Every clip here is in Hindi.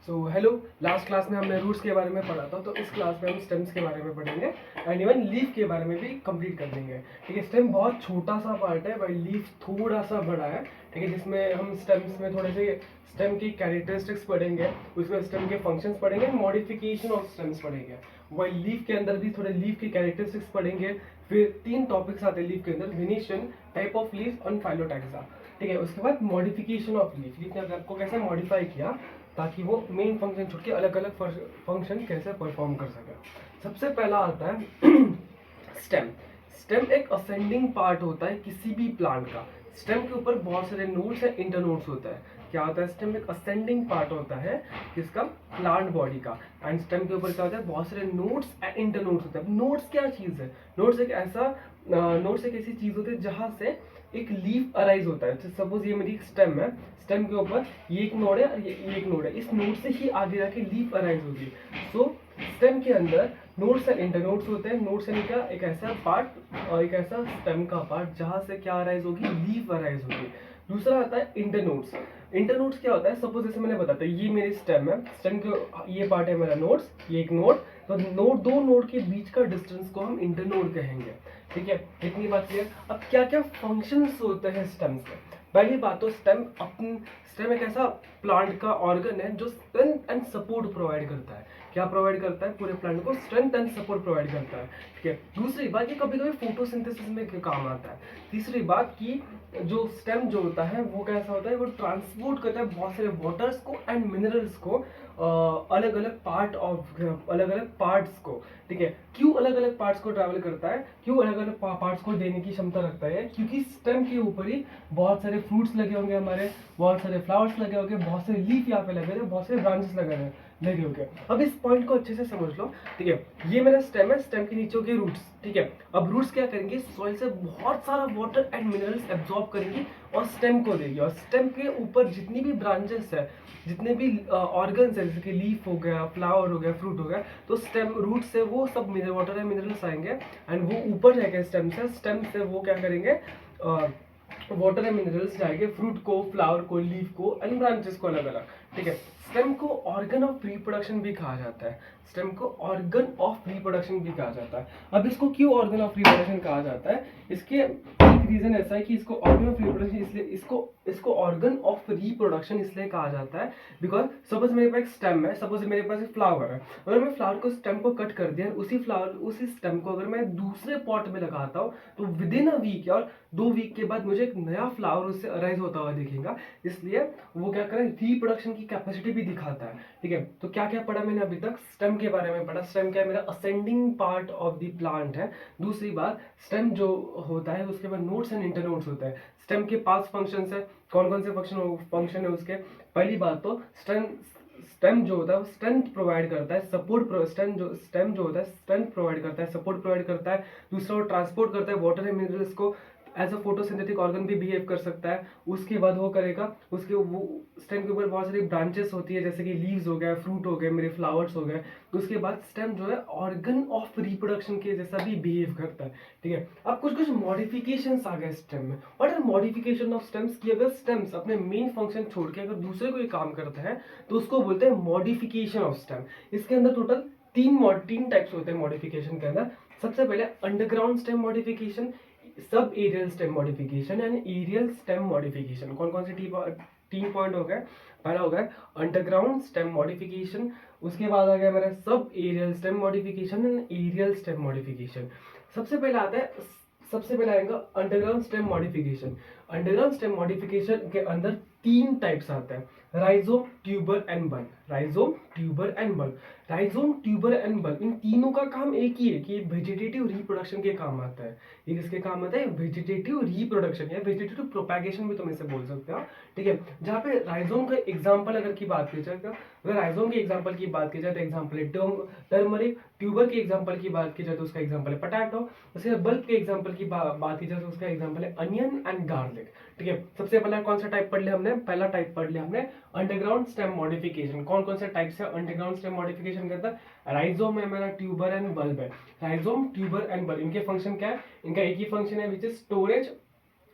हेलो, लास्ट क्लास में हमने रूट्स के बारे में पढ़ा था, तो इस क्लास में हम स्टेम्स के बारे में पढ़ेंगे एंड इवन लीफ के बारे में भी कंप्लीट कर देंगे। ठीक है, स्टेम बहुत छोटा सा पार्ट है, भाई लीफ थोड़ा सा बड़ा है। ठीक है, जिसमें हम स्टेम्स में थोड़े से स्टेम की कैरेक्टरिस्टिक्स पढ़ेंगे, उसमें स्टेम के फंक्शंस पढ़ेंगे, मॉडिफिकेशन ऑफ स्टेम्स पढ़ेंगे। वही लीफ के अंदर भी थोड़े लीफ की कैरेक्टरिस्टिक्स पढ़ेंगे। फिर 3 टॉपिक्स आते हैं लीफ के अंदर: वेनेशियन, टाइप ऑफ लीफ और फाइलोटैक्सा। ठीक है, उसके बाद मॉडिफिकेशन ऑफ लीफ, लीफ ने आपको कैसे मॉडिफाई किया ताकि वो मेन फंक्शन छोड़ के अलग अलग फंक्शन कैसे परफॉर्म कर सके। सबसे पहला आता है स्टेम। स्टेम एक असेंडिंग पार्ट होता है किसी भी प्लांट का। स्टेम के ऊपर बहुत सारे नोड्स या इंटरनोड्स होता है। क्या होता है? स्टेम एक असेंडिंग पार्ट होता है किसका? प्लांट बॉडी का। एंड स्टेम के ऊपर क्या होता है? बहुत सारे नोड्स एंड इंटरनोड्स होते हैं। नोड्स क्या चीज है? नोड्स एक ऐसी चीज होती है जहां से एक लीफ अराइज होता है। सपोज ये मेरी स्टेम है, स्टेम के ऊपर ये एक नोड है और ये एक नोड है। इस नोड से ही आगे जाके लीफ अराइज होगी। सो स्टेम के अंदर नोड्स एंड इंटरनोड्स होते हैं। नोड्स यानी क्या? एक ऐसा पार्ट और एक ऐसा स्टेम का पार्ट जहां से क्या अराइज होगी? लीफ अराइज होगी। दूसरा आता है इंटरनोड्स। इंटरनोड्स क्या होता है? सपोज जैसे मैंने बताया ये मेरी स्टेम है, स्टेम के ये पार्ट है मेरा नोड्स, ये एक नोड, तो दो नोड के बीच का डिस्टेंस को हम इंटरनोड कहेंगे। ठीक है, इतनी बात क्लियर। अब क्या क्या फंक्शंस होते हैं स्टेम के? पहली बात तो स्टेम एक ऐसा प्लांट का ऑर्गन है जो स्ट्रेंथ एंड सपोर्ट प्रोवाइड करता है। क्या प्रोवाइड करता है? पूरे प्लांट को स्ट्रेंथ एंड सपोर्ट प्रोवाइड करता है। ठीक है, दूसरी बात ये कभी कभी फोटोसिंथेसिस में काम आता है। तीसरी बात की जो स्टेम जो होता है वो कैसा होता है? वो ट्रांसपोर्ट करता है बहुत सारे वाटर्स को एंड मिनरल्स को अलग अलग पार्ट्स को। ठीक है, क्यों अलग अलग पार्ट्स को ट्रैवल करता है? क्यों अलग अलग पार्ट्स को देने की क्षमता रखता है? क्योंकि स्टेम के ऊपर ही बहुत सारे फ्रूट्स लगे होंगे हमारे, बहुत सारे फ्लावर्स लगे होंगे, बहुत सारे लीफ यहाँ पे लगे हैं, बहुत सारे ब्रांचेस लगे होंगे। अब इस पॉइंट को अच्छे से समझ लो। ठीक है, ये मेरा स्टेम है, स्टेम के नीचे होंगे रूट्स। ठीक है, अब रूट्स क्या करेंगे? सॉइल से बहुत सारा वाटर एंड मिनरल्स एब्जॉर्ब करेंगी और स्टेम को देगी। और स्टेम के ऊपर जितनी भी ब्रांचेस है, जितने भी ऑर्गन्स है, जैसे कि लीफ हो गया, फ्लावर हो गया, फ्रूट हो गया, तो स्टेम रूट से वो सब वाटर एंड मिनरल्स आएंगे एंड वो ऊपर जाएंगे स्टेम से वो क्या करेंगे? वाटर एंड मिनरल्स जाएंगे फ्रूट को, फ्लावर को, लीफ को एंड ब्रांचेस को अलग अलग। ठीक है, स्टेम को ऑर्गन ऑफ रिप्रोडक्शन भी कहा जाता है। स्टेम को ऑर्गन ऑफ रिप्रोडक्शन भी कहा जाता है। अब इसको क्यों ऑर्गन ऑफ रिप्रोडक्शन कहा जाता है? इसके एक रीजन ऐसा है कि इसको ऑर्गन ऑफ रिप्रोडक्शन इसलिए इसको ऑर्गन ऑफ रिप्रोडक्शन इसलिए कहा जाता है बिकॉज सपोज मेरे पास एक स्टेम है, सपोज मेरे पास एक फ्लावर है। अगर मैं फ्लावर को स्टेम को कट कर दिया, उसी स्टेम को अगर मैं दूसरे पॉट में लगाता हूँ तो विद इन अ वीक और 2 वीक के बाद मुझे एक नया फ्लावर उससे अराइज होता हुआ दिखेगा। इसलिए वो क्या करें? रिप्रोडक्शन की कैपेसिटी भी दिखाता है। ठीक है, तो क्या क्या पढ़ा मैंने अभी तक? स्टेम के बारे में पढ़ा। स्टेम क्या है? मेरा ascending part of the plant है। दूसरी बात, स्टेम जो होता है उसके बाद नोड्स एंड इंटरनोड्स होता है। स्टेम के 5 फंक्शंस है। कौन कौन से फंक्शन है उसके? पहली बात तो स्टेम जो होता है वो स्ट्रेंथ प्रोवाइड करता है, स्टेम जो होता है स्ट्रेंथ प्रोवाइड करता है, सपोर्ट प्रोवाइड करता है। दूसरा वो ट्रांसपोर्ट करता है वाटर एंड मिनरल्स को, एज अ फोटोसिंथेटिक ऑर्गन भी बिहेव कर सकता है। उसके बाद वो करेगा, उसके वो स्टेम के ऊपर बहुत सारी ब्रांचेस होती है, जैसे कि लीव्स हो गए, फ्रूट हो गए, मेरे फ्लावर्स हो गए। उसके बाद स्टेम जो है ऑर्गन ऑफ रिप्रोडक्शन के जैसा भी बिहेव करता है। ठीक है, अब कुछ मॉडिफिकेशंस आ गए स्टेम में। What are modification of stems? की अगर स्टेम्स अपने मेन फंक्शन छोड़ के अगर दूसरे कोई काम करते हैं तो उसको बोलते हैं मॉडिफिकेशन ऑफ स्टेम। इसके अंदर टोटल तीन टाइप्स होते हैं मॉडिफिकेशन के अंदर। सबसे पहले underground stem modification, sub aerial stem modification and aerial stem modification. कौन कौन से 3 पॉइंट हो गए? पहला हो गया अंडरग्राउंड स्टेम मॉडिफिकेशन, उसके बाद आ गया मेरा सब aerial stem modification and aerial stem modification. सबसे पहले आएगा underground stem modification. Underground stem modification के अंदर 3 टाइप्स आते हैं: rhizome, tuber and bulb. Rhizome, tuber and bulb. Rhizome, tuber and bulb, इन तीनों का काम एक ही है कि वेजिटेटिव रिप्रोडक्शन के काम आता है। ये किसके काम आता है? वेजिटेटिव रिप्रोडक्शन या वेजिटेटिव प्रोपैगेशन भी तुम इसे बोल सकते हो। ठीक है, जहाँ पे राइजोम का एग्जांपल अगर की बात की जाए तो अगर राइजोम के एग्जांपल की बात की जाए तो एग्जांपल है टर्मरिक। ट्यूबर के एग्जांपल की बात की जाए तो उसका एग्जांपल है पोटैटो। उसके बल्ब के एग्जांपल की बात की जाए तो उसका एग्जांपल है अनियन एंड गार्लिक। ठीक है, सबसे पहला कौन सा टाइप पढ़ लिया हमने? पहला टाइप पढ़ लिया हमने अंडरग्राउंड स्टेम मॉडिफिकेशन। कौन कौन से टाइप्स है अंडरग्राउंड स्टेम मॉडिफिकेशन के अंदर? राइजोम है मेरा, ट्यूबर एंड बल्ब है। राइजोम, ट्यूबर एंड बल्ब, इनके फंक्शन क्या है? इनका एक ही फंक्शन है विच इज स्टोरेज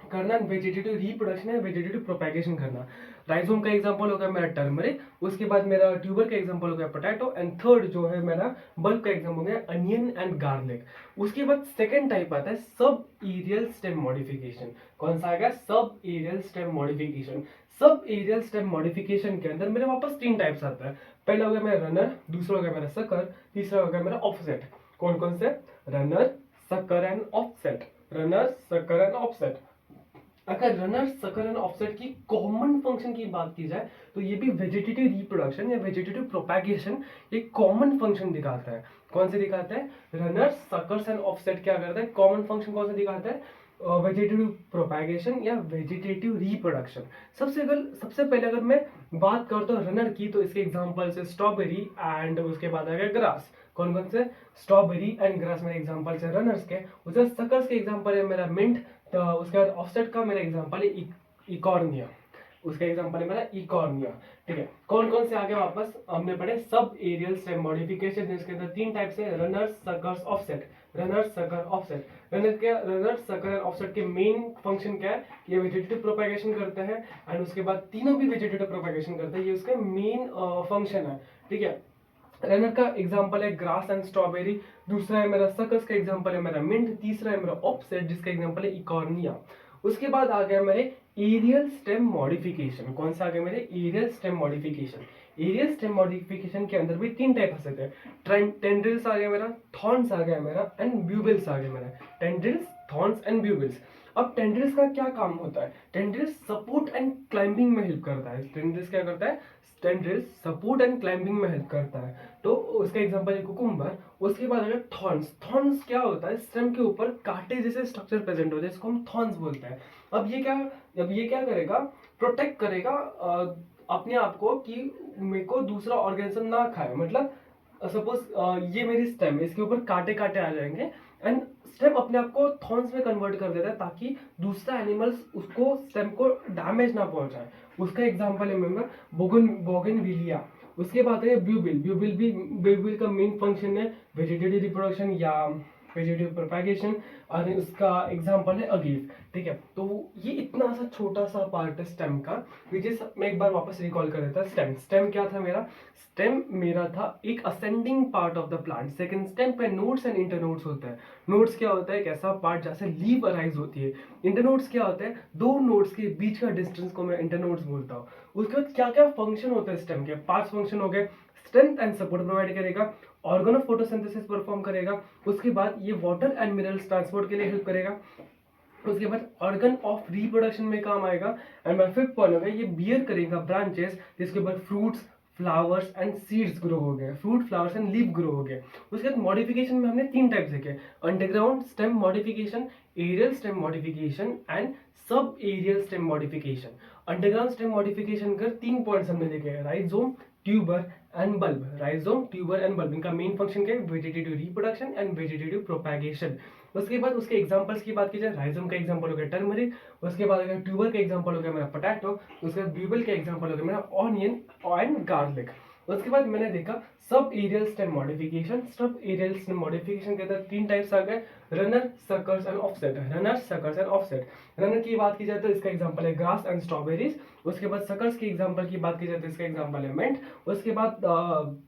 करना, वेजिटेटिव रिप्रोडक्शन है, वेजिटेटिव प्रोपैगेशन करना। राइजोम का एग्जांपल हो गया मेरा टर्मरिक, उसके बाद मेरा ट्यूबर का एग्जांपल हो गया पोटैटो, एंड थर्ड जो है मेरा बल्ब का एग्जांपल हो गया अनियन एंड गार्लिक। उसके बाद सेकंड टाइप आता है सब एरियल स्टेम मॉडिफिकेशन। कौन सा आ गया? Sub aerial stem modification. Sub aerial stem modification के अंदर मेरे वापस तीन टाइप्स आता है। पहला हो गया मेरा रनर, दूसरा हो गया मेरा सकर, तीसरा हो गया मेरा ऑफसेट। कौन कौन से? Runner, sucker and offset. Runner, sucker and offset. अगर रनर, सकर एंड ऑफसेट की कॉमन फंक्शन की बात की जाए तो ये भी वेजिटेटिव रिप्रोडक्शन या वेजिटेटिव प्रोपैगेशन एक कॉमन फंक्शन दिखाता है। कौन से दिखाता है? रनर, सकर्स एंड ऑफसेट क्या करता है? कॉमन फंक्शन कौन सा दिखाता है? वेजिटेटिव प्रोपैगेशन या वेजिटेटिव रिप्रोडक्शन। सबसे पहले अगर मैं बात करता हूँ रनर की, तो इसके एग्जांपल से स्ट्रॉबेरी एंड उसके बाद आ गया ग्रास। कौन कौन से? स्ट्रॉबेरी एंड ग्रास मेरे एग्जांपल है रनर्स के। उसके बाद सकर्स के एग्जांपल है मेरा मिंट, तो उसके बाद ऑफसेट का मेरा एग्जांपल है इकॉर्निया। उसका एग्जांपल है मेरा इकॉर्निया। ठीक है, कौन कौन से आगे वापस हमने पढ़े? सब एरियल स्टेम मॉडिफिकेशन, जिसके अंदर तीन टाइप्स है, runner, suckers, offset. Runner, sucker, offset. Runner, sucker and offset के मेन फंक्शन क्या है? ये वेजिटेटिव प्रोपैगेशन करते हैं, एंड उसके बाद तीनों भी वेजिटेटिव प्रोपैगेशन करते हैं, ये उसका मेन फंक्शन है। ठीक है, रनर का एग्जांपल है ग्रास एंड स्ट्रॉबेरी, दूसरा है मेरा सकस का एग्जांपल है मेरा मिंट, तीसरा है मेरा ऑफसेट जिसका एग्जांपल है इकॉर्निया। उसके बाद आ गया मेरे एरियल स्टेम मॉडिफिकेशन। कौन सा आ गया मेरे? Aerial stem modification. Aerial stem modification के अंदर भी तीन टाइप आ सकते हैं। टेंड्रिल्स आ गया मेरा, थॉर्न्स आ गया मेरा, एंड ब्यूबिल्स आ गया मेरा। Tendrils, thorns and bulbils. अब टेंड्रिल्स का क्या काम होता है? टेंड्रिल्स सपोर्ट एंड क्लाइंबिंग में हेल्प करता है। टेंड्रिल्स क्या करता है? टेंड्रिल्स सपोर्ट एंड क्लाइंबिंग में हेल्प करता है, तो उसका एग्जांपल है कुकुम्बर। उसके बाद अगर थॉर्न्स, थॉर्न्स क्या होता है? स्टेम के ऊपर कांटे जैसे स्ट्रक्चर प्रेजेंट होते हैं, इसको हम थॉर्न्स बोलते हैं। अब ये क्या करेगा? प्रोटेक्ट करेगा अपने आप को कि मेरे को दूसरा ऑर्गेनिज्म ना खाए। मतलब सपोज ये मेरी स्टेम है, इसके ऊपर कांटे कांटे आ जाएंगे, एंड स्टेम अपने आप को थॉर्न्स में कन्वर्ट कर देता है ताकि दूसरा एनिमल्स उसको स्टेम को डैमेज ना पहुंचाए। उसका एग्जांपल है मेंबर बोगनविलिया। उसके बाद है ब्यूबिल। ब्यूबिल का मेन फंक्शन है वेजिटेटिव रिप्रोडक्शन या वेजिटेटिव प्रोपैगेशन, और उसका एग्जांपल है अगेव। ठीक है, तो ये इतना सा छोटा सा पार्ट है स्टेम का, विच इज, मैं एक बार वापस रिकॉल कर देता। स्टेम क्या था मेरा? स्टेम मेरा था एक ascending part of the plant. Second stem पे नोड्स एंड इंटरनोड्स होता है। नोड्स क्या होता है? एक ऐसा पार्ट जैसे लीफ अराइज होती है। इंटरनोड्स क्या होता है? दो नोड्स के बीच का डिस्टेंस को मैं इंटरनोड्स बोलता हूँ। उसके बाद क्या क्या फंक्शन होता है स्टेम के? पांच फंक्शन हो गए। स्ट्रेंथ एंड सपोर्ट प्रोवाइड करेगा, ऑर्गन ऑफ फोटोसिंथेसिस परफॉर्म करेगा, उसके बाद ये वाटर एंड मिनरल्स ट्रांसपोर्ट के लिए हेल्प करेगा, उसके बाद ऑर्गन ऑफ रिप्रोडक्शन में काम आएगा, एंड माय फिफ्थ पॉइंट हो गया ये बियर करेगा ब्रांचेस जिसके ऊपर fruits, flowers and seeds grow हो गए, fruit, flowers and leaf grow हो गए। उसके बाद मॉडिफिकेशन में हमने तीन टाइप देखे, underground stem modification, aerial stem modification and sub aerial stem modification. Underground stem modification कर तीन पॉइंट्स हमने देखे, rhizome, tuber and bulb. Rhizome, tuber and bulb, इनका मेन फंक्शन क्या है? Vegetative reproduction and vegetative propagation. उसके बाद उसके एग्जांपल्स की बात की जाए, राइजोम का एग्जांपल हो गया टर्मरिक, उसके बाद अगर ट्यूबर का एग्जांपल हो गया मेरा पोटैटो, उसके बाद ब्यूबल का एग्जांपल हो गया मेरा ऑनियन एंड गार्लिक। उसके बाद मैंने देखा sub aerial stem modification. Sub aerial stem modification के अंदर तीन टाइप्स आ गए, runner, suckers and offset. Runner, suckers and offset. Runner की बात की जाए तो इसका एग्जांपल है ग्रास एंड स्ट्रॉबेरीज। उसके बाद सकर्स की एग्जांपल की बात की जाए तो इसका एग्जांपल है मिंट। उसके बाद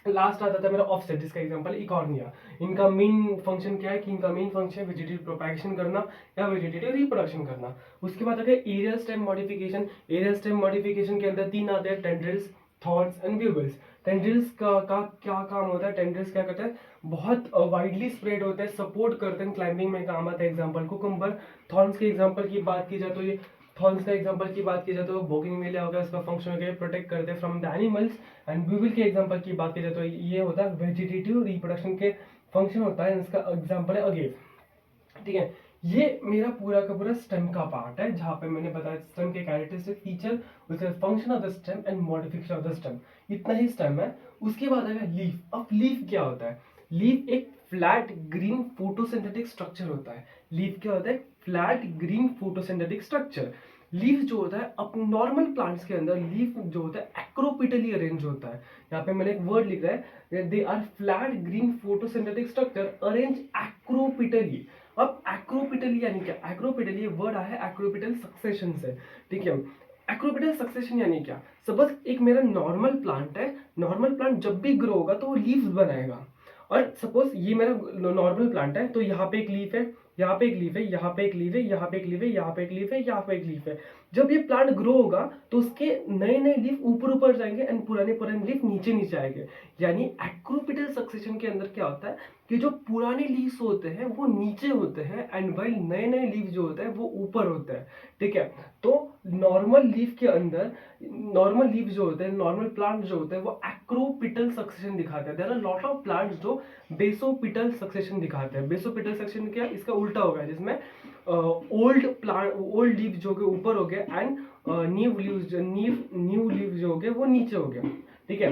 लास्ट आता था मेरा ऑफसेट जिसका एग्जांपल इकॉर्निया। इनका मेन फंक्शन क्या है? कि इनका मेन फंक्शन वेजिटेटिव प्रोपैगेशन करना या वेजिटेटिव रिप्रोडक्शन करना। उसके बाद अगर aerial stem modification, aerial stem modification के अंदर तीन आते हैं, tendrils, thorns and bulbils. Tendrils का क्या काम होता है? टेंड्रिल्स क्या करता है? बहुत वाइडली स्प्रेड होते हैं, सपोर्ट करते हैं, क्लाइंबिंग में काम आता है, एग्जांपल कुकुम्बर। थॉर्न्स के एग्जांपल की बात की जाए तो ये थॉर्न्स का एग्जांपल की बात की जाए तो बोगनविलिया हो गया, उसका फंक्शन हो गया प्रोटेक्ट करते हैं फ्रॉम द एनिमल्स। एंड ब्यूबिल के एग्जांपल की बात की जाए तो ये होता है वेजिटेटिव रिप्रोडक्शन के फंक्शन होता है, इसका एग्जांपल है अगेव। ठीक है, ये मेरा पूरा का पूरा स्टेम का पार्ट है जहां पे मैंने बताया स्टेम के कैरेक्टरिस्टिक फीचर, उसके function of the stem and modification of the stem. इतना ही स्टेम है। उसके बाद अगर लीफ, अब लीफ क्या होता है? लीफ एक फ्लैट ग्रीन फोटोसिंथेटिक स्ट्रक्चर होता है। लीफ क्या होता है? Flat green photosynthetic structure. Leaf जो होता है अब नॉर्मल प्लांट्स के अंदर लीफ जो होता है एक्रोपिटली अरेंज होता है। यहाँ पे मैंने एक वर्ड लिख रहा है, they are flat green photosynthetic structure arrange acropetally. अब एक्रोपिटली यानी क्या? एक्रोपिटली ये वर्ड आया है एक्रोपिटल सक्सेशन से। ठीक है, एक्रोपिटल सक्सेशन यानी क्या? सपोज एक मेरा नॉर्मल प्लांट है, नॉर्मल प्लांट जब भी ग्रो होगा तो वो लीव्स बनाएगा। और सपोज ये मेरा नॉर्मल प्लांट है, तो यहाँ पे एक लीफ है, यहाँ पे एक लीफ है, यहाँ पे एक लीफ है, यहाँ पे एक लीफ है, यहाँ पे एक लीफ है, यहाँ पे एक लीफ है। जब ये प्लांट ग्रो होगा तो उसके नए नए लीफ ऊपर ऊपर जाएंगे एंड पुराने पुराने लीफ नीचे नीचे आएंगे। यानी एक्रोपिटल सक्सेशन के अंदर क्या होता है कि जो पुराने लीव्स होते हैं वो नीचे होते हैं एंड वाइल नए नए लीव जो होते हैं वो ऊपर होते हैं। ठीक है, तो नॉर्मल लीफ के अंदर नॉर्मल लीव जो होते हैं, नॉर्मल प्लांट जो होते हैं वो एक्रोपिटल सक्सेशन दिखाते हैं। There are lot of plants जो बेसोपिटल सक्सेशन दिखाते हैं। बेसोपिटल सक्सेशन क्या, इसका उल्टा होगा, जिसमें ओल्ड लीव जो के ऊपर हो गए एंड न्यू लीव जो हो गए वो नीचे हो गए। ठीक है,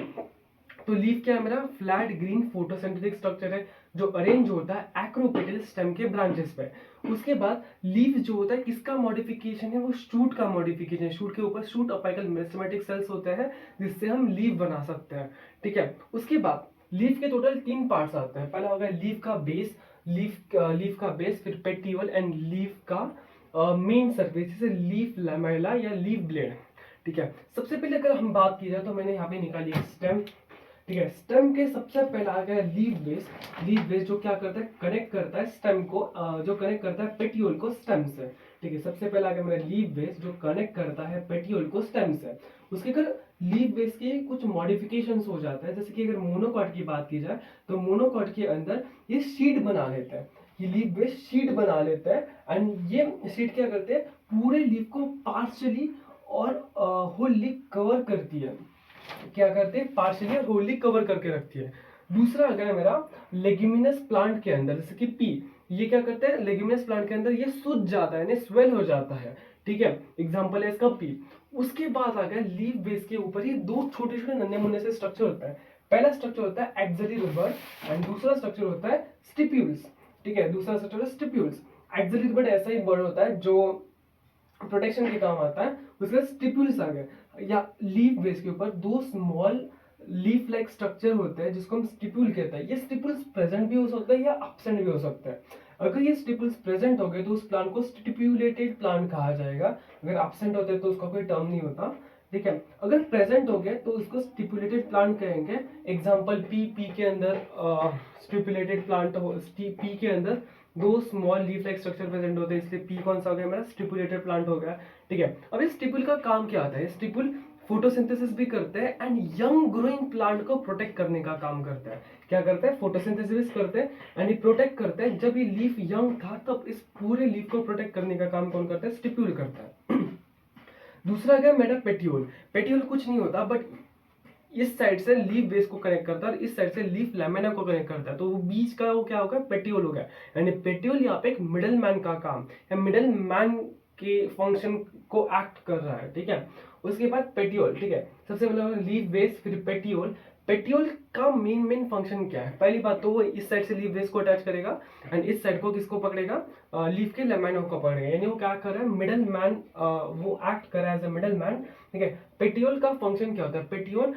तो लीफ क्या है मेरा, फ्लैट ग्रीन फोटोसिंथेटिक स्ट्रक्चर है जो अरेंज होता है एक्रोपेटल स्टेम के ब्रांचेस पे। उसके बाद लीफ जो होता है किसका मॉडिफिकेशन है, वो शूट का मॉडिफिकेशन है। शूट के ऊपर शूट अपाइकल मेरिस्टेमेटिक सेल्स होते हैं जिससे हम लीफ बना सकते हैं। ठीक है, उसके बाद लीफ के टोटल 3 पार्ट्स आते हैं। पहला होगा लीफ का बेस, लीफ का बेस, फिर पेटियोल एंड लीफ का मेन सरफेस, जैसे लीफ लैमेला या लीफ ब्लेड। ठीक है, सबसे पहले अगर हम बात की जाए तो मैंने यहाँ पे निकाली स्टेम। ठीक है, स्टेम के सबसे पहला आ गया लीफ बेस। लीफ बेस जो क्या करता है, कनेक्ट करता है स्टेम को, जो कनेक्ट करता है पेटियोल को स्टेम से। ठीक है, सबसे पहला आ गया मेरा लीफ बेस जो कनेक्ट करता है पेटियोल को स्टेम से। उसके अगर लीफ बेस के कुछ मॉडिफिकेशंस हो जाता है, जैसे कि अगर मोनोकॉट की बात की जाए तो मोनोकॉट के अंदर ये शीट बना लेता है, ये लीफ बेस शीट बना लेता है एंड ये शीट क्या करते हैं, पूरे लीफ को पार्शियली और होली कवर करती है। क्या करते हैं, पार्शियली और होली कवर करके रखती है। दूसरा आ गया मेरा लेग्यूमिनस प्लांट के अंदर, जैसे कि पी, ये क्या करते हैं, लेग्यूमिनस प्लांट के अंदर ये सूज जाता है, स्वेल हो जाता है। ठीक है, एग्जांपल है इसका पी। उसके बाद आ गया लीफ बेस के ऊपर ही 2 छोटे छोटे नन्हे मुन्ने से स्ट्रक्चर होता है। पहला स्ट्रक्चर होता है एक्सिलरी रिबड एंड दूसरा स्ट्रक्चर होता है स्टिप्यूल्स। ठीक है, दूसरा स्ट्रक्चर है स्टिप्यूल्स। एक्सिलरी रिबड ऐसा ही बर्ड होता है जो प्रोटेक्शन के काम आता है। उसके बाद स्टिप्यूल्स आ गए, या लीफ बेस के ऊपर 2 स्मॉल लीफ लाइक स्ट्रक्चर होते हैं जिसको हम स्टिप्यूल कहते हैं। ये स्टिप्यूल्स प्रेजेंट भी हो सकता है या एब्सेंट भी हो सकता है। अगर ये स्टिप्यूल्स प्रेजेंट हो गए तो उस प्लांट को स्टिप्यूलेटेड प्लांट कहा जाएगा। अगर एब्सेंट होते हैं तो उसका कोई टर्म नहीं होता। ठीक है, अगर प्रेजेंट हो गए तो उसको स्टिप्यूलेटेड प्लांट कहेंगे। एग्जांपल पी के अंदर स्टिप्यूलेटेड प्लांट हो, पी के अंदर 2 small leaf like structure present होते हैं, इसलिए पी कौन सा हो गया मेरा, स्टिपुलेटेड प्लांट हो गया। ठीक है, अब इस स्टिपुल का काम क्या आता है, स्टिपुल फोटोसिंथेसिस भी करते हैं एंड यंग ग्रोइंग प्लांट को प्रोटेक्ट करने का काम करता है। क्या करते हैं, फोटोसिंथेसिस करते हैं एंड ये प्रोटेक्ट करते हैं। जब ये लीफ यंग था तब इस पूरे लीफ को प्रोटेक्ट करने का काम कौन करता है, स्टिपुल करता है। दूसरा क्या मेरा पेटियोल। पेटियोल कुछ नहीं होता बट इस साइड से लीफ बेस को कनेक्ट करता है और इस साइड से लीफ लैमिना को कनेक्ट करता है, तो वो बीच का वो क्या होगा, पेटियोल हो गया। यानी पेटियोल यहाँ पे एक मिडल मैन का काम या मिडल मैन के फंक्शन को एक्ट कर रहा है। ठीक है, उसके बाद पेटियोल। ठीक है, सबसे पहले लीफ बेस फिर पेटियोल। पेटियोल का मेन फंक्शन क्या है, पहली बात तो वो इस साइड से लीफ बेस को अटैच करेगा एंड इस साइड को किसको पकड़ेगा, लीफ के लैमिना को पकड़ेगा। यानी वो क्या कर रहा है, मिडल मैन, वो एक्ट कर रहा है एज अ मिडल मैन। ठीक है, पेटियोल का फंक्शन क्या होता है, पेटियोल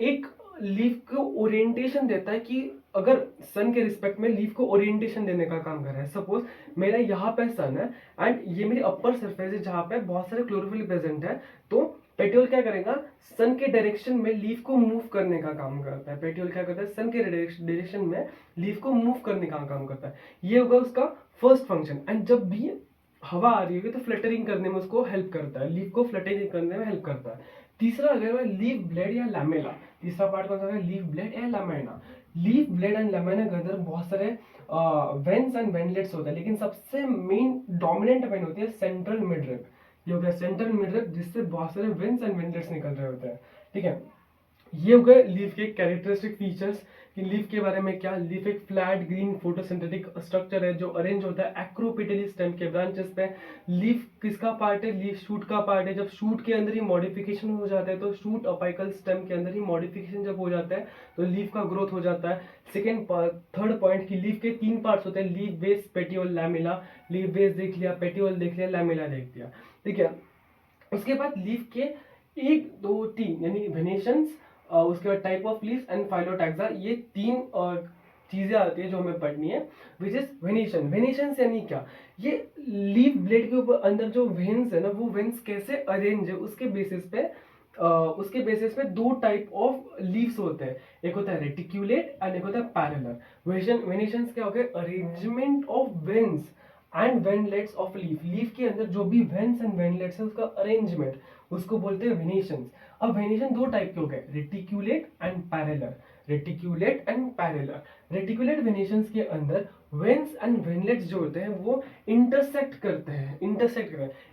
एक लीफ को ओरिएंटेशन देता है कि अगर सन के रिस्पेक्ट में लीफ को ओरिएंटेशन देने का काम कर रहा है। सपोज मेरा यहाँ पे सन है एंड ये मेरी अपर सरफेस है जहाँ पे बहुत सारे क्लोरोफिल प्रेजेंट है, तो पेटियोल क्या करेगा, सन के डायरेक्शन में लीफ को मूव करने का काम करता है। पेटियोल क्या करता है, सन के डायरेक्शन में लीफ को मूव करने का काम करता है। ये होगा उसका फर्स्ट फंक्शन। एंड जब भी हवा आ रही होगी तो फ्लटरिंग करने में उसको हेल्प करता है, लीफ को फ्लटरिंग करने में हेल्प करता है। तीसरा अगर लीफ ब्लेड या लैमेला, तीसरा पार्ट कौन सा है, लीफ ब्लेड या लैमेना। लीफ ब्लेड एंड लैमेना के अंदर बहुत सारे वेन्स एंड वेनलेट्स होते हैं, लेकिन सबसे मेन डोमिनेंट वेन होती है सेंट्रल मिडरिब। ये हो गया सेंट्रल मिडरिब जिससे बहुत सारे वेन्स एंड वेनलेट्स निकल रहे होते हैं। ठीक है, ये हो गए लीफ के कैरेक्टरिस्टिक फीचर्स कि लीफ के बारे में क्या, लीफ एक फ्लैट ग्रीन फोटोसिंथेटिक स्ट्रक्चर है जो अरेंज होता है एक्रोपेटली स्टेम के ब्रांचेस पे। लीफ किसका पार्ट है, लीफ शूट का पार्ट है। जब शूट के अंदर ही मॉडिफिकेशन हो जाता है तो शूट अपाइकल स्टेम के अंदर ही मॉडिफिकेशन जब हो जाता है तो लीफ का ग्रोथ हो जाता है। थर्ड पॉइंट की लीफ के 3 पार्ट्स होते हैं, leaf base petiole lamella. Leaf base देख लिया, पेटियोल देख लिया, लैमिला देख लिया। ठीक है, उसके बाद लीफ के 1 2 3 यानी वेनेशंस, उसके बाद टाइप ऑफ लीव्स एंड फाइलोटैक्सा, ये 3 चीजें आती है जो हमें पढ़नी है, विच इज वेनेशन। वेनेशन यानी क्या, ये लीफ ब्लेड के ऊपर अंदर जो वेन्स है ना, वो वेन्स कैसे अरेंज है उसके बेसिस पे दो टाइप ऑफ लीव्स होते हैं, एक होता है रेटिक्यूलेट एंड एक होता है पैरेलल। वेनेशंस क्या हो गए, arrangement of veins and veinlets of leaf. Leaf के अंदर जो भी वेन्स एंड वेनलेट्स है उसका अरेंजमेंट, उसको बोलते हैं वेनेशंस। अब वेनेशन दो टाइप के हो गए, reticulate and parallel. Reticulate and parallel, reticulate venations के अंदर वेन्स एंड वेनलेट्स जो होते हैं वो इंटरसेक्ट करते हैं।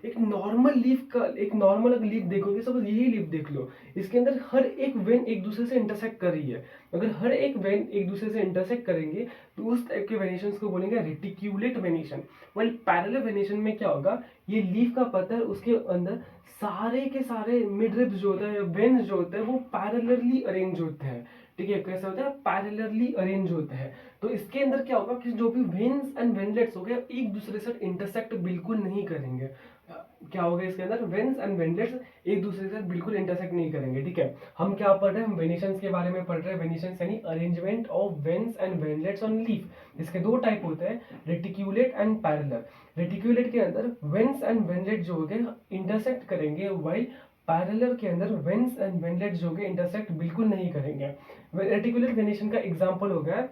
एक नॉर्मल लीफ का, एक नॉर्मल अगर लीफ देखोगे, सपोज यही लीफ देख लो, इसके अंदर हर एक वेन एक दूसरे से इंटरसेक्ट कर रही है। अगर हर एक वेन एक दूसरे से इंटरसेक्ट करेंगे तो उस टाइप के वेनेशंस को बोलेंगे रेटिक्यूलेट वेनेशन। वही पैरेलल वेनेशन में क्या होगा, ये लीफ का पत्ता है, उसके अंदर सारे के सारे मिडरिब्स जो होते हैं, वेन्स जो होते हैं, वो पैरेलली अरेंज होते हैं। ठीक है, कैसे होता है, पैरेलली अरेंज होते हैं। तो इसके अंदर क्या होगा कि जो भी वेन्स एंड वेनलेट्स हो गए एक दूसरे से इंटरसेक्ट बिल्कुल नहीं करेंगे। क्या होगा इसके अंदर, वेन्स एंड वेनलेट्स एक दूसरे से बिल्कुल इंटरसेक्ट नहीं करेंगे। ठीक है, हम क्या पढ़ रहे हैं, हम वेनेशंस के बारे में पढ़ रहे हैं। वेनेशंस यानी arrangement of veins and veinlets on leaf. इसके दो टाइप होते हैं, रेटिक्यूलेट एंड पैरेलल। रेटिक्यूलेट के अंदर वेन्स एंड वेनलेट जो हो गए इंटरसेक्ट करेंगे, वाइल पैरेलल के अंदर वेन्स एंड वेनलेट जो होंगे इंटरसेक्ट बिल्कुल नहीं करेंगे। रेटिकुलेट वेनेशन का एग्जांपल हो गया,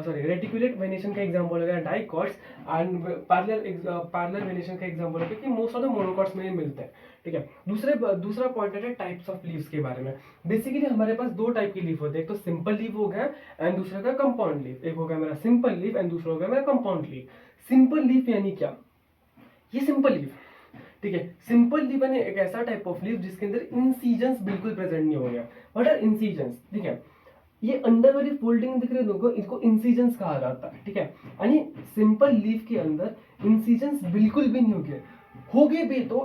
रेटिकुलेट वेनेशन का एग्जांपल हो गया डाइकॉट्स, एंड पैरेलल वेनेशन का एग्जांपल हो गया कि मोस्ट ऑफ द मोनोकॉट्स में मिलते हैं। ठीक है, दूसरा पॉइंट है टाइप्स ऑफ लीव्स के बारे में। बेसिकली हमारे पास दो टाइप की लीफ होते हैं, एक तो सिंपल लीफ हो गया एंड दूसरा का कंपाउंड लीफ। एक हो गया मेरा सिंपल लीफ एंड दूसरा हो गया मेरा कंपाउंड लीफ। सिंपल लीफ यानी क्या, ये सिंपल लीफ, ठीक है, सिंपल लीफ यानी एक ऐसा टाइप ऑफ लीफ जिसके अंदर इंसीजंस बिल्कुल प्रेजेंट नहीं हो गया। व्हाट आर इंसीजंस, ठीक है, ये अंडर वाली फोल्डिंग दिख रही है लोगों को, इसको इंसीजंस कहा जाता है। ठीक है, यानी सिंपल लीफ के अंदर इंसीजंस बिल्कुल भी नहीं होंगे, होगे भी तो,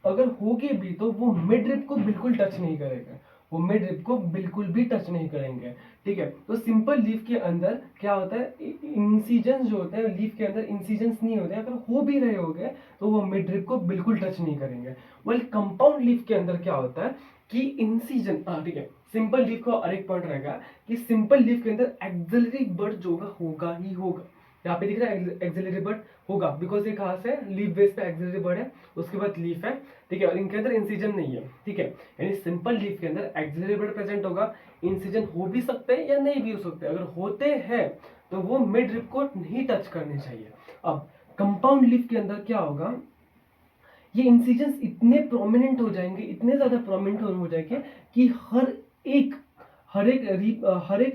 अगर होगे भी तो वो मिड रिब को बिल्कुल टच नहीं करेगा, वो मिड रिब को बिल्कुल भी टच नहीं करेंगे। ठीक है, तो सिंपल लीफ के अंदर क्या होता है, इंसीजंस जो होते हैं लीफ के अंदर इंसीजंस नहीं होते, अगर हो भी रहे होंगे तो वो मिड रिब को बिल्कुल टच नहीं करेंगे। वेल कंपाउंड लीफ के अंदर क्या होता है कि इंसीजन, ठीक है, सिंपल लीफ का और एक पॉइंट रहेगा कि सिंपल लीफ के अंदर एक्सिलरी बर्ड जो होगा ही होगा। यहाँ पे दिख रहा है एक्सिलरी बर्ड होगा, बिकॉज ये कहाँ से, लीफ बेस पे एक्सिलरी बर्ड है, उसके बाद लीफ है। ठीक है, और इनके अंदर इंसीजन नहीं है। ठीक है, यानी सिंपल लीफ के अंदर एक्सिलरी बर्ड प्रेजेंट होगा, इंसीजन हो भी सकते हैं या नहीं भी हो सकते, अगर होते हैं तो वो मिड रिब को नहीं टच करने चाहिए। अब कंपाउंड लीफ के अंदर क्या होगा, ये इंसीजंस इतने प्रोमिनेंट हो जाएंगे, इतने ज्यादा प्रोमिनेंट हो जाएंगे कि हर एक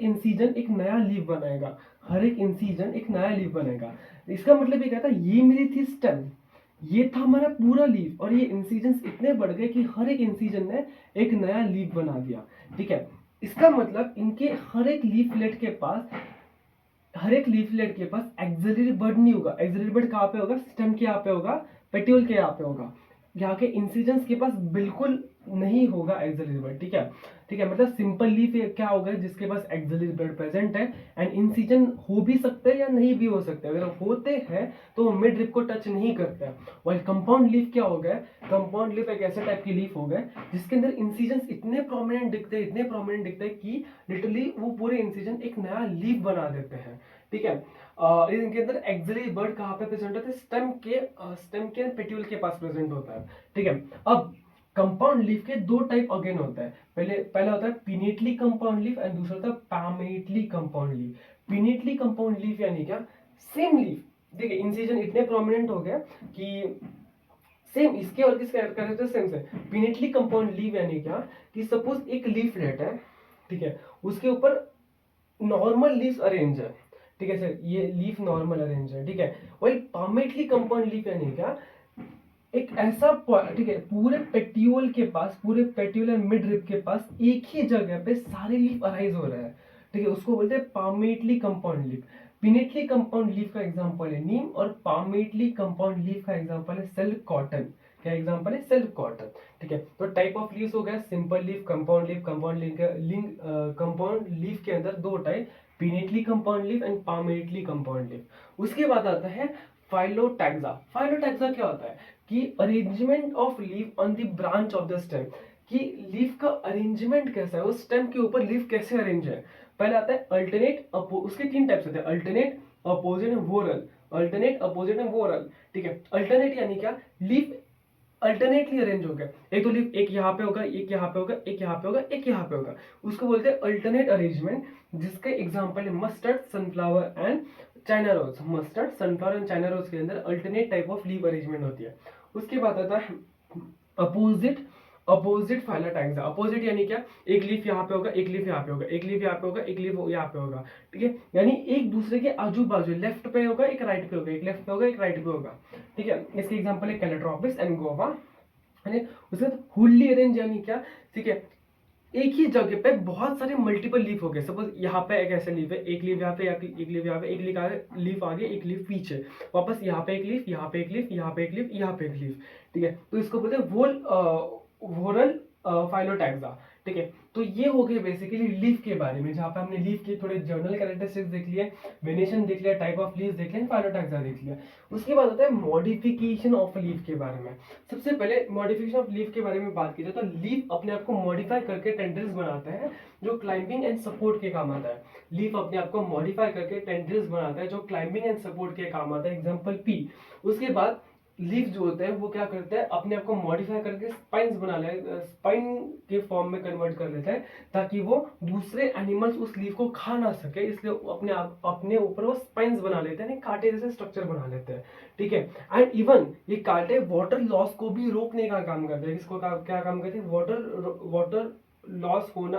इंसीजन एक नया लीफ बनाएगा, हर एक इंसीजन एक नया लीफ बनाएगा। इसका मतलब ये कहता है ये मेरी थी स्टेम, ये था हमारा पूरा लीफ, और ये इंसीजंस इतने बढ़ गए कि हर एक इंसीजन ने एक नया लीफ बना दिया। ठीक है, इसका मतलब इनके हर एक लीफलेट के पास एक्सिलरी बर्ड नहीं होगा। एक्सिलरी बर्ड कहाँ पे होगा, स्टेम के यहाँ पे होगा, पेट्यूल के यहाँ पे होगा, यहाँ के इंसीजंस के पास बिल्कुल नहीं होगा एक्सिलरी बर्ड। ठीक है, मतलब सिंपल लीफ क्या होगा जिसके पास एक्सिलरी बर्ड प्रेजेंट है, एंड इंसीजन हो भी सकते हैं या नहीं भी हो सकते, अगर होते हैं तो वो मिड रिब को टच नहीं करते हैं। वही कंपाउंड लीफ क्या हो गया, कंपाउंड लीफ एक ऐसे टाइप की लीफ हो गए जिसके अंदर इंसीजंस इतने प्रोमिनेंट दिखते हैं कि लिटरली वो पूरे इंसीजन एक नया लीफ बना देते हैं। ठीक है, इनके अंदर एक्सिलरी बर्ड कहाँ पे प्रेजेंट होता है, स्टेम के पेट्यूल के पास प्रेजेंट होता है। ठीक है, अब कंपाउंड लीफ के दो टाइप अगेन होता है, पहला होता है पिनेटली कंपाउंड लीफ एंड दूसरा होता है palmately compound leaf. Pinnately compound leaf यानी क्या, सेम लीफ, देखिए इंसिजन इतने प्रोमिनेंट हो गया कि सेम इसके और किसके कैरेक्टर सेम से। पिनेटली कंपाउंड लीफ यानी क्या कि सपोज एक लीफलेट है, ठीक है, उसके ऊपर नॉर्मल लीफ अरेंज है, ठीक है सर, ये लीफ नॉर्मल अरेंज है। ठीक है, वही परमानेंटली कंपाउंड लीफ यानी क्या, एक ऐसा, ठीक है, पूरे पेट्यूल एंड मिड रिब के पास एक ही जगह पे सारे लीफ अराइज हो रहे हैं। ठीक है, उसको बोलते हैं permanently compound leaf. Pinnately compound leaf का एग्जांपल है नीम, और परमानेंटली कंपाउंड लीफ का एग्जांपल है सिल्क कॉटन। क्या एग्जांपल है, सिल्क कॉटन। ठीक है, तो टाइप ऑफ लीव्स हो गया simple leaf, compound leaf. Compound leaf के अंदर दो type, pinnately compound leaf and permanently compound leaf. उसके बाद आता है फाइलोटैक्सा। फाइलोटैक्सा क्या होता है कि arrangement of leaf on the branch of the stem, कि लीफ का अरेंजमेंट कैसा है, उस स्टेम के ऊपर लीफ कैसे अरेंज है। पहले आता है अल्टरनेट उसके 3 टाइप्स होते हैं, alternate, opposite and whorl. Alternate, opposite and whorl, ठीक है। अल्टरनेट यानी क्या, लीफ अल्टरनेटली अरेंज हो गया, एक तो लीफ एक यहाँ पे होगा, एक यहाँ पे होगा, एक यहाँ पे होगा, एक यहाँ पे होगा, उसको बोलते हैं अल्टरनेट अरेंजमेंट, जिसके एग्जांपल है mustard, sunflower and China rose. Mustard, sunflower and China rose के अंदर alternate type of leaf arrangement होती है। उसके बाद आता है अपोजिट, अपोजिट फाइलोटैक्सा। अपोजिट यानी क्या, एक लीफ यहाँ पे होगा, एक लीफ यहाँ पे होगा, एक लीफ यहाँ पे होगा, एक लीफ यहाँ पे होगा, ठीक है। यानी एक दूसरे के आजू बाजू, लेफ्ट पे होगा, एक राइट पे होगा, एक लेफ्ट पे होगा, एक राइट पे होगा, ठीक है। इसके एग्जांपल है कैलेट्रोपिस एंड गोवा। उसके बाद हुडली अरेंज यानी क्या, ठीक है, एक ही जगह पे बहुत सारे मल्टीपल लीफ हो गए। सपोज यहाँ पे एक ऐसा लीफ है, एक लीफ यहाँ पे, एक लीफ यहाँ पे, एक लीफ आगे, एक लीफ पीछे, वापस यहाँ पे एक लीफ, यहाँ पे एक लीफ, यहाँ पे एक लीफ, यहाँ पे एक लीफ, ठीक है। तो इसको बोलते हैं वोरल फाइलोटैक्सा, ठीक है। तो ये हो गए बेसिकली लीफ के बारे में, जहाँ पे हमने लीफ के थोड़े जर्नल कैरेक्टरिस्टिक्स देख लिए, वेरिएशन देख लिया, टाइप ऑफ लीफ देख लिया, फाइलोटैक्सा देख लिया। उसके बाद होता है मॉडिफिकेशन ऑफ लीफ के बारे में। सबसे पहले मॉडिफिकेशन ऑफ लीफ के बारे में बात की जाए तो लीफ अपने आप को मॉडिफाई करके टेंड्रिल्स बनाता है, जो क्लाइंबिंग एंड सपोर्ट के काम आता है। लीफ अपने आप को मॉडिफाई करके टेंड्रिल्स बनाता है, जो क्लाइंबिंग एंड सपोर्ट के काम आता है, एग्जाम्पल पी। उसके बाद लीफ जो होते हैं वो क्या करते हैं, अपने आप को मॉडिफाई करके स्पाइन्स बना ले, स्पाइन के फॉर्म में कन्वर्ट कर लेते हैं, ताकि वो दूसरे एनिमल्स उस लीफ को खा ना सके, इसलिए अपने ऊपर वो स्पाइन्स बना लेते हैं, कांटे जैसे स्ट्रक्चर बना लेते हैं, ठीक है। एंड इवन ये कांटे वाटर लॉस को भी रोकने का काम करते हैं। इसको क्या काम करते हैं, वाटर लॉस होना,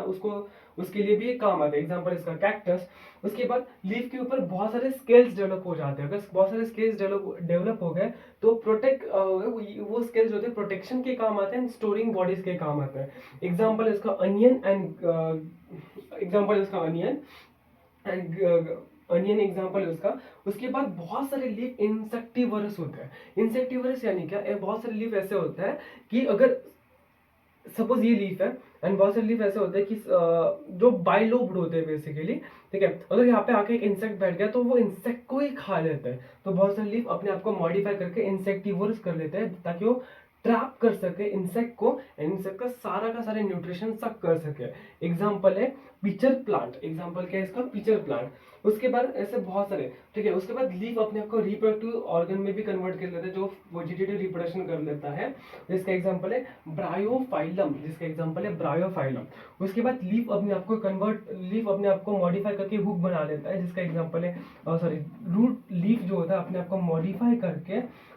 उसके लिए भी ये काम आता है, एग्जांपल इसका कैक्टस। उसके बाद लीफ के ऊपर बहुत सारे स्केल्स डेवलप हो जाते हैं। अगर बहुत सारे स्केल्स डेवलप हो गए तो वो स्केल्स होते हैं प्रोटेक्शन के काम आते हैं, स्टोरिंग बॉडीज के काम आते हैं। एग्जांपल इसका अनियन एग्जांपल है उसका। उसके बाद बहुत सारे लीफ इंसेक्टिवरस होते हैं। इंसेक्टिवरस यानी क्या, बहुत सारे लीफ ऐसे होते हैं कि अगर सपोज ये लीफ है, एंड बहुत सारे लीफ ऐसे होते हैं कि जो बाइलोब्ड होते हैं बेसिकली, ठीक है। अगर यहाँ पे आके एक इंसेक्ट बैठ गया तो वो इंसेक्ट को ही खा लेते हैं। तो बहुत सारे लीफ अपने आप को मॉडिफाई करके इंसेक्टिवोरस कर लेते हैं, ताकि वो ट्रैप कर सके इंसेक्ट को, इंसेक्ट का सारा न्यूट्रिशन सक कर सके। एग्जाम्पल है पिचर प्लांट। एग्जाम्पल क्या है इसका, पिचर प्लांट। उसके बाद ऐसे बहुत सारे, ठीक है। उसके बाद लीफ अपने आप को रिप्रोडक्टिव ऑर्गन में भी कन्वर्ट कर लेता है, जो वेजिटेटिव रिप्रोडक्शन कर लेता है, जिसका एग्जांपल है ब्रायोफाइलम। उसके बाद लीफ अपने आप को मॉडिफाई करके हुक बना लेता है, जिसका एग्जांपल है रूट लीफ जो होता है अपने आप को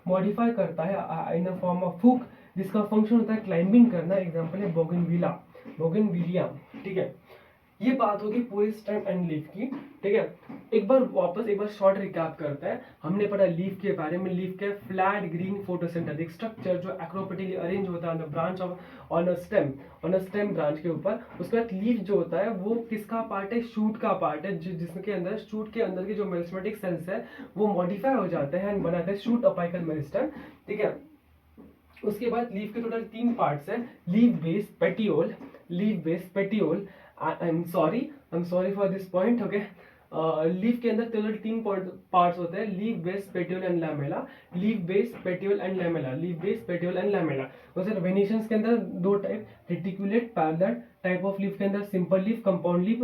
मॉडिफाई करता है इन अ फॉर्म ऑफ हुक, जिसका फंक्शन होता है क्लाइंबिंग करना। एग्जांपल है बोगनविलिया, ठीक है। ये बात होगी पूरी स्टेम एंड लीफ की, ठीक है। एक बार शॉर्ट रिकैप करते हैं। हमने पढ़ा लीफ के बारे में, लीफ के फ्लैट ग्रीन फोटोसिंथेटिक स्ट्रक्चर जो एक्रोपेटिकली अरेंज होता है branch on a stem branch के ऊपर। उसके बाद लीफ जो होता है वो किसका पार्ट है, शूट का पार्ट है, जिसके अंदर शूट के अंदर के जो मेरिस्टेमेटिक सेल्स है वो मॉडिफाई हो जाते हैं एंड बनाते हैं शूट अपाइकल मेरिस्टेम, ठीक है। उसके बाद लीफ के टोटल 3 पार्ट्स हैं, leaf base petiole. I am sorry for this point, okay. Leaf के अंदर टोटल 3 पार्ट्स होते हैं, leaf base petiole and lamella. वैसे वेनिएशंस के अंदर 2 type, reticulate parallel type of leaf के अंदर सिंपल लीफ, कंपाउंड लीफ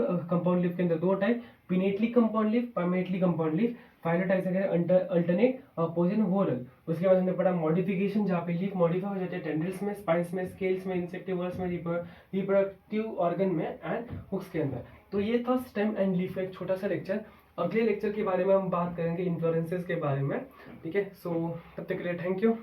के अंदर 2 type, pinnately compound leaf, palmately compound leaf. Phyllotaxy के अल्टरनेट, अपोजिट, वोरल। उसके बाद हमने पढ़ा मॉडिफिकेशन, जहाँ पे लीफ मॉडिफाई हो जाते हैं टेंड्रिल्स में, स्पाइन्स में, स्केल्स में, इंसेक्टिवर्स में, रिप्रोडक्टिव ऑर्गन में एंड हुक्स के अंदर। तो ये था स्टेम एंड लीफ का एक छोटा सा लेक्चर। अगले लेक्चर के बारे में हम बात करेंगे इन्फ्लोरेंसेस के बारे में, ठीक है। सो तब तक के लिए थैंक यू।